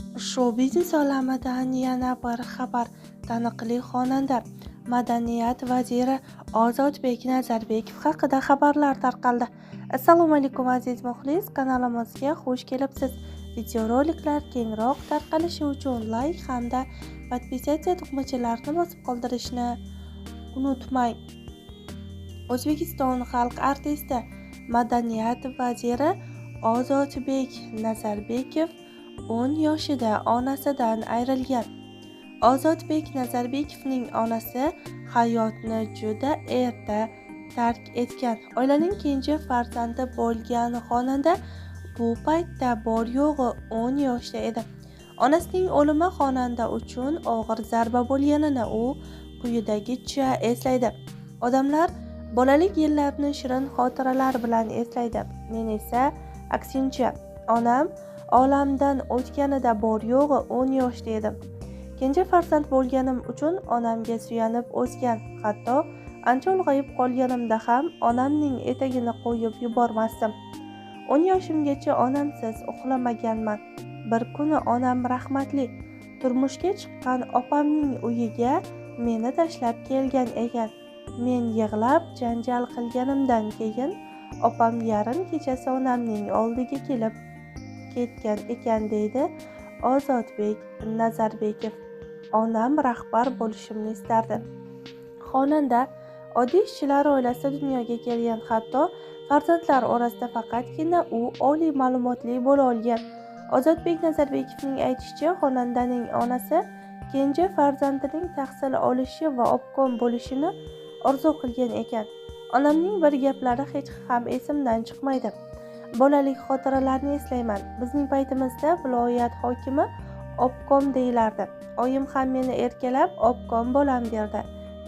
Shou-biznes olamidan yana bir xabar. Taniqli xonanda, madaniyat vaziri Ozodbek Nazarbekov haqida xabarlar tarqaldi. Assalomu alaykum aziz muxlis, kanalimizga xush kelibsiz. Videoroliklar kengroq tarqalishi uchun like hamda podpisatsiya tugmachalarini bosib qoldirishni unutmang. O'zbekiston xalq artisti, madaniyat vaziri Ozodbek Nazarbekov 10 yoshida onasidan ayrilgan. Ozodbek Nazarbekovning onasi hayotni juda erta tark etgan. Oilaning kenja farzandi bo'lgan xonanda bu paytda bor yo'g'i 10 yoshda edi. Onasining o'limi xonanda uchun og'ir zarba bo'lganini u quyidagicha eslaydi. Odamlar bolalik yillarini shirin xotiralar bilan eslaydi. Men esa aksincha, onam olamdan o'tganida bor yo'g'i 10 yoshda edim. Kenja farzand bo'lganim uchun onamga suyanib o'sgan. Hatto ancha ulg'ayib qolganimda ham onamning etagini qo'yib yubormasdim. 10 yoshimgacha onamsiz uxlamaganman. Bir kuni onam rahmatli turmushga chiqqan opamning uyiga meni tashlab kelgan ekan. Men yig'lab janjal qilganimdan keyin opam yarim kechasi onamning oldiga kelib ketgan ekan, deydi Ozodbek Nazarbekov. Onam rahbar bo'lishimni istardi. Xonanda oddiy ishchilar oilasida dunyoga kelgan, hatto farzandlar orasida faqatgina u oliy ma'lumotli bo'la olgan. Ozodbek Nazarbekovning aytishicha, xonandaning onasi kenja farzandining tahsil olishi va obkom bo'lishini orzu qilgan ekan. Onamning bir gaplari hech ham esimdan chiqmaydi. Bolalik xotiralarni eslayman. Bizning paytimizda viloyat hokimi obkom deyilardi. Oyim ham meni erkalab obkom bo'lam derdi.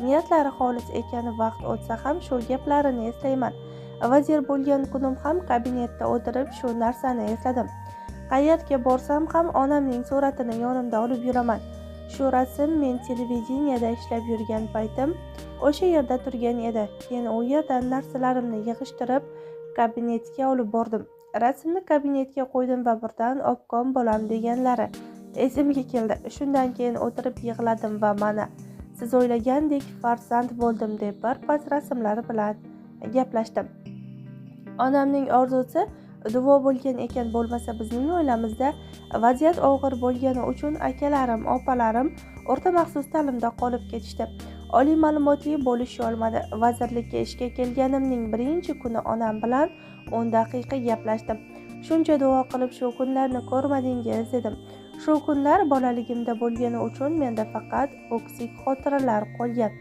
Niyatlari xolis ekani vaqt o'tsa ham shu gaplarini eslayman. Vazir bo'lgan kunim ham kabinetda o'tirib shu narsani esladim. Qayerga borsam ham onamning suratini yonimda olib yuraman. Shu rasm men televideniyada ishlab yurgan paytim o'sha yerda turgan edi. Keyin u yerdan narsalarimni yig'ishtirib kabinetga olib bordim. Rasmni kabinetga qo'ydim va birdan obkom bo'lam deganlari esimga keldi. Shundan keyin o'tirib yig'ladim va mana siz o'ylagandek farzand bo'ldim deb birpas rasmlar bilan gaplashdim. Onamning orzusi duo bo'lgan ekan, bo'lmasa bizning oilamizda vaziyat og'ir bo'lgani uchun akalarim, opalarim o'rta maxsus ta'limda qolib ketishdi. Oliy ma'lumotli bo'lisha olmadi. Vazirlikka ishga kelganimning birinchi kuni onam bilan 10 daqiqa gaplashdim. Shuncha duo qilib shu kunlarni ko'rmadingiz dedim. Shu kunlar bolaligimda bo'lgani uchun menda faqat o'ksik xotiralar qolgan.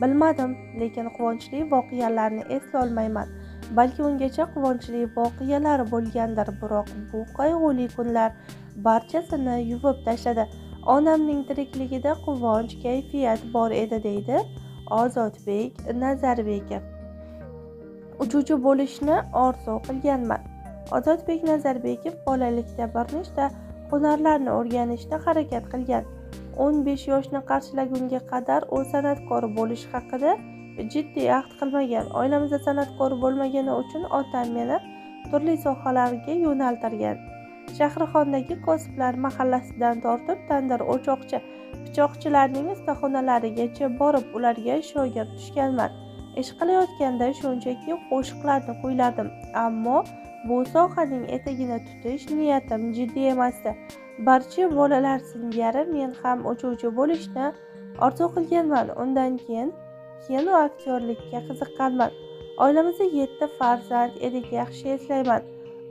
Bilmadim, lekin quvonchli voqealarni eslay olmayman. Balki ungacha quvonchli voqealar bo'lgandir, biroq bu qayg'uli kunlar barchasini yuvib tashladi. Onamning tirikligida quvonch, kayfiyat bor edi, deydi Ozodbek Nazarbekov. Uchuvchi bo'lishni orzu qilganman. Ozodbek Nazarbekov bolalikda bir nechta hunarlarni o'rganishga harakat qilgan. 15 yoshni qarshilagunga qadar u san'atkor bo'lish haqida jiddiy ahd qilmagan. Oilamizda san'atkor bo'lmagani uchun otam meni turli sohalarga yo'naltirgan. Shahrixondagi Kosiblar mahallasidan tortib tandir, o'choqchi, pichoqchilarning ustaxonalarigacha borib ularga shogird tushganman. Ish qilayotganda shunchaki qo'shiqlarni kuylardim, ammo bu sohaning etagini tutish niyatim jiddiy emasdi. Barcha bolalar singari men ham uchuvchi bo'lishni orzu qilganman. Undan keyin u aktyorlikka qiziqqanman. Oilamizda 7 farzand edik, yaxshi eslayman.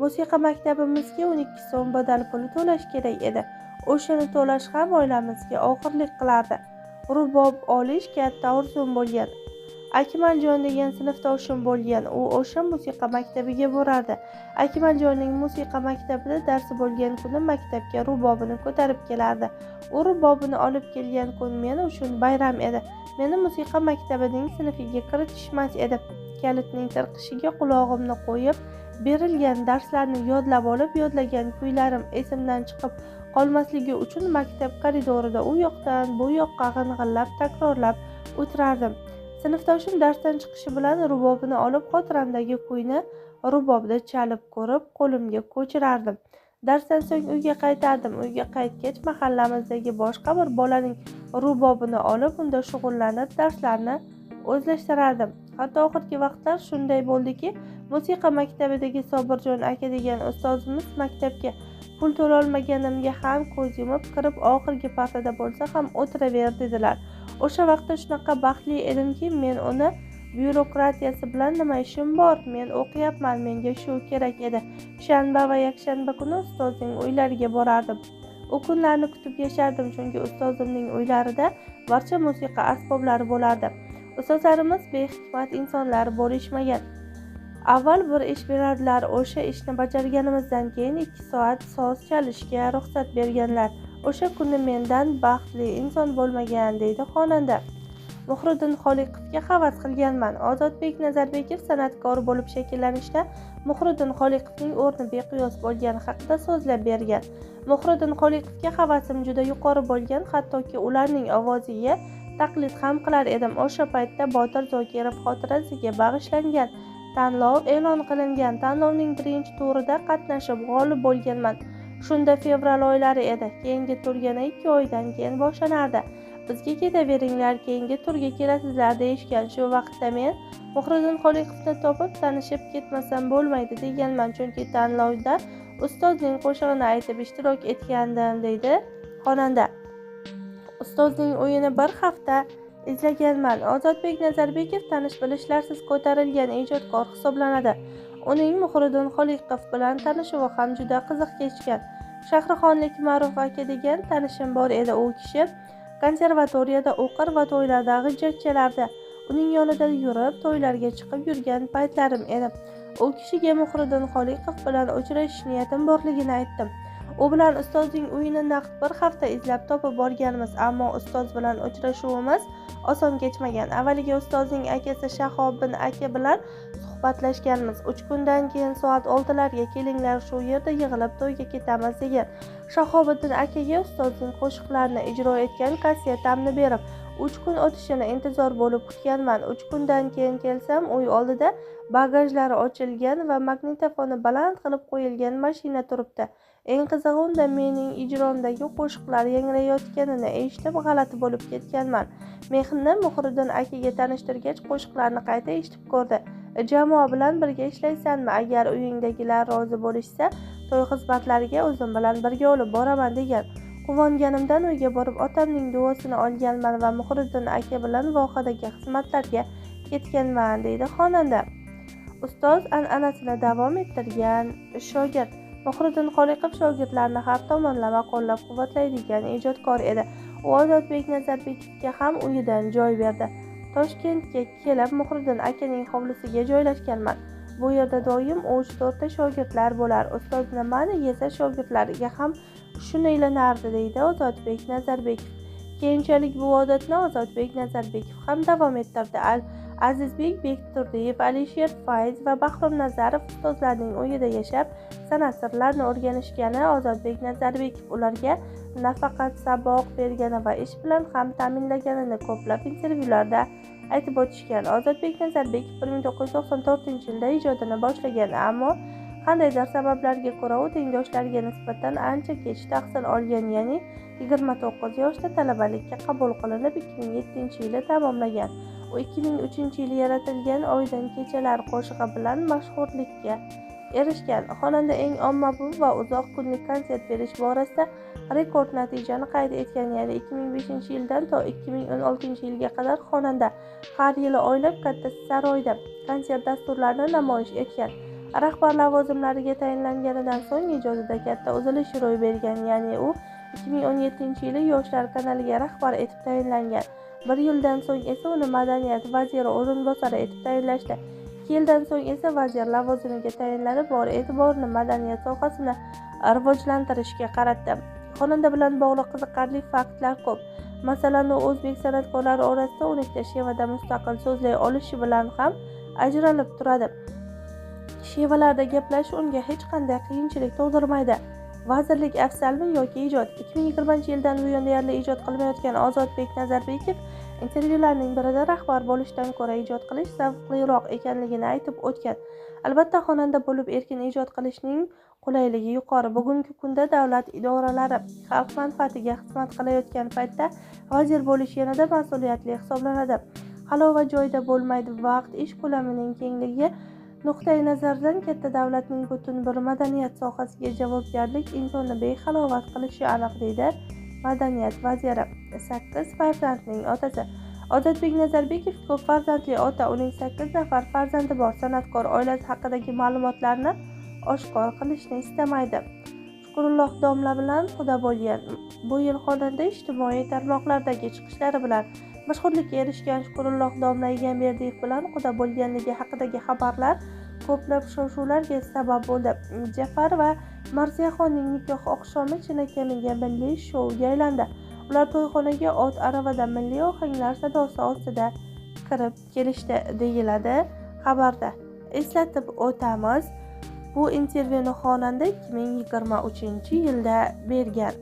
Musiqa maktabimizga 12 so'm badal puli to'lash kerak edi. O'shani to'lash ham oilamizga og'irlik qilardi. Rubob olish katta orzum bo'lgan. Akmaljon degan sinfdoshim bo'lgan. U o'sha musiqa maktabiga borardi. Akmaljonning musiqa maktabida darsi bo'lgan kuni maktabga rubobini ko'tarib kelardi. U rubobini olib kelgan kun men uchun bayram edi. Meni musiqa maktabining sinfiga kiritishmas edi. Kalitning tirqishiga qulog'imni qo'yib, berilgan darslarni yodlab olib, yodlagan kuylarim esimdan chiqib qolmasligi uchun maktab koridorida u yoqdan bu yoqqa g'ing'illab takrorlab o'tirardim. Sinfdoshim darsdan chiqishi bilan rubobini olib xotiramdagi kuyni rubobda chalib ko'rib qo'limga ko'chirardim. Darsdan so'ng uyga qaytardim. Uyga qaytgach, mahallamizdagi boshqa bir bolaning rubobini olib, unda shug'ullanib, darslarni o'zlashtirardim. Hatto oxirgi vaqtlar shunday bo'ldiki, musiqa maktabidagi Sobirjon aka degan ustozimiz maktabga pul to'lolmaganimga ham ko'z yumib kirib, oxirgi partada bo'lsa ham o'tiraver dedilar. O'sha vaqtda shunaqa baxtli edimki, men uni byurokratiyasi bilan nima ishim bor? Men o'qiyapman, menga shu kerak edi. Shanba va yakshanba kuni ustozning uylariga borardim. U kunlarni kutib yashardim, chunki ustozimning uylarida barcha musiqa asboblari bo'lardi. Ustozlarimiz behikmat insonlar bo'lishmagan. Avval bir ish berardilar, o'sha ishni bajarganimizdan keyin 2 soat soz chalishga ruxsat berganlar. O'sha kuni mendan baxtli inson bo'lmagan, deydi xonanda. Muhriddin Xoliqovga havas qilganman. Ozodbek Nazarbekov san'atkor bo'lib shakllanishda Muhriddin Xoliqovning o'rni beqiyos bo'lgani haqida so'zlab bergan. Muhriddin Xoliqovga havasim juda yuqori bo'lgan, hattoki ularning ovoziga taqlid ham qilar edim. O'sha paytda Botir Zokirov xotirasiga bag'ishlangan tanlov e'lon qilingan. Tanlovning birinchi turida qatnashib g'olib bo'lganman. Shunda fevral oylari edi. Keyingi tur yana 2 oydan keyin boshlanardi. Bizga ketaveringlar, keyingi turga kelasizlar deyishgan. Shu vaqtda men Muhriddin Xoliqovni topib tanishib ketmasam bo'lmaydi deganman, chunki tanlovda ustozning qo'shig'ini aytib ishtirok etgandim, deydi xonanda. Ustozning o'yini bir hafta izlaganman. Ozodbek Nazarbekov tanish-bilishlarsiz ko'tarilgan ijodkor hisoblanadi. Uning Muhriddin Xoliqov bilan tanishuvi ham juda qiziq kechgan. Shahrixonlik Ma'ruf aka degan tanishim bor edi. U kishi konservatoriyada o'qir va to'ylarda g'ijjat chalardi. Uning yonida yurib, to'ylarga chiqib yurgan paytlarim edi. U kishiga Muhriddin Xoliqov bilan uchrashish niyatim borligini aytdim. U bilan ustozning uyini naqd bir hafta izlab topib borganmiz, ammo ustoz bilan uchrashuvimiz oson kechmagan. Avvaliga ustozning akasi Shahobiddin aka bilan suhbatlashganmiz. 3 kundan keyin soat 6larga kelinglar, shu yerda yig'ilib to'yga ketamiz degan. Shahobiddin akaga ustozning qo'shiqlarini ijro etgan kassetamni berib, 3 kun o'tishini intizor bo'lib kutganman. 3 kundan keyin kelsam, uy oldida bagajlari ochilgan va magnitofoni baland qilib qo'yilgan mashina turibdi. Eng qizig'i, unda mening ijromdagi qo'shiqlar yangrayotganini eshitib g'alati bo'lib ketganman. Mehni Muhriddin akaga tanishtirgach, qo'shiqlarni qayta eshitib ko'rdi. Jamoa bilan birga ishlaysanmi? Agar uyingdagilar rozi bo'lishsa, to'y xizmatlariga o'zim bilan birga olib boraman degan. Quvonganimdan uyga borib otamning duosini olganman va Muhriddin aka bilan vohadagi xizmatlarga ketganman, deydi xonanda. Ustoz an'anasini davom ettirgan shogird. Muhriddin Xoliqov shogirdlarni har tomonlama qo'llab-quvvatlaydigan ijodkor edi. U Ozodbek Nazarbekovga ham uyidan joy berdi. Toshkentga kelib Muhriddin akaning hovlisiga joylashganman. Bu yerda doim 3-4 ta shogirdlar bo'lar. Ustoz nimani yesa shogirdlariga ham shuni ilinardi, deydi Ozodbek Nazarbekov. Keyinchalik bu odatni Ozodbek Nazarbekov ham davom ettirdi. Azizbek Bekturdiyev, Alisher Fayz va Bahrom Nazarov ustozlarning uyida yashab, san'at sirlarini o'rganishgani, Ozodbek Nazarbekov ularga nafaqat saboq bergani va ish bilan ham ta'minlaganini ko'plab intervyularda aytib o'tishgan. Ozodbek Nazarbekov 1994-yilda ijodini boshlagan, ammo qandaydir sabablarga ko'ra u tengdoshlariga nisbatan ancha kech tahsil olgan, ya'ni 29 yoshda talabalikka qabul qilinib 2007-yili tamomlagan. U 2003-yili yaratilgan Oydan kechalar qo'shig'i bilan mashhurlikka erishgan. Xonanda eng ommabop va uzoq kunlik konsert berish borasida rekord natijani qayd etgan, ya'ni 2005-yildan to 2016-yilga qadar xonanda har yili oylab Katta saroyda konsert dasturlarini namoyish etgan. Rahbar lavozimlariga tayinlanganidan so'ng ijodida katta uzilish ro'y bergan, ya'ni u 2017-yili Yoshlar kanaliga rahbar etib tayinlangan. 1 yildan so'ng esa uni madaniyat vaziri o'rinbosari etib tayinlashdi. 2 yildan so'ng esa vazir lavozimiga tayinlanib, bor e'tiborini madaniyat sohasini rivojlantirishga qaratdi. Xonanda bilan bog'liq qiziqarli faktlar ko'p. Masalan, u o'zbek san'atkorlari orasida 12 ta shevada mustaqil so'zlay olishi bilan ham ajralib turadi. Shevalarda gaplashish unga hech qanday qiyinchilik tug'dirmaydi. Vazirlik afzalmi yoki ijod? 2020-yildan buyon deyarli ijod qilmayotgan Ozodbek Nazarbekov intervyularning birida rahbar bo'lishdan ko'ra ijod qilish zavqliroq ekanligini aytib o'tgan. Albatta, xonanda bo'lib erkin ijod qilishning qulayligi yuqori. Bugungi kunda davlat idoralari xalq manfaatiga xizmat qilayotgan paytda vazir bo'lish yanada mas'uliyatli hisoblanadi. Halovat joyida bo'lmaydi. Vaqt, ish ko'lamining kengligi nuqtai nazaridan katta davlatning butun bir madaniyat sohasiga javobgarlik insonni behalovat qilishi aniq, deydi madaniyat vaziri. 8 farzandning otasi. Ozodbek Nazarbekov ko'p farzandli ota. Uning 8 nafar farzandi bor. San'atkor oilasi haqidagi ma'lumotlarni oshkor qilishni istamaydi. Shukurulloh domla bilan quda bo'lgan. Bu yil xonanda ijtimoiy tarmoqlardagi chiqishlari bilan mashhurlikka erishgan Shukurulloh domla Egamberdiyev bilan quda bo'lganligi haqidagi xabarlar ko'plab shov-shuvlarga sabab bo'ldi. Jafar va Marziyaxonning nikoh oqshomi chinakamiga milliy shouga aylandi. Ular to'yxonaga ot aravada milliy ohanglar sadosi ostida kirib kelishdi, deyiladi xabarda. Eslatib o'tamiz, bu intervyuni xonanda 2023-yilda bergan.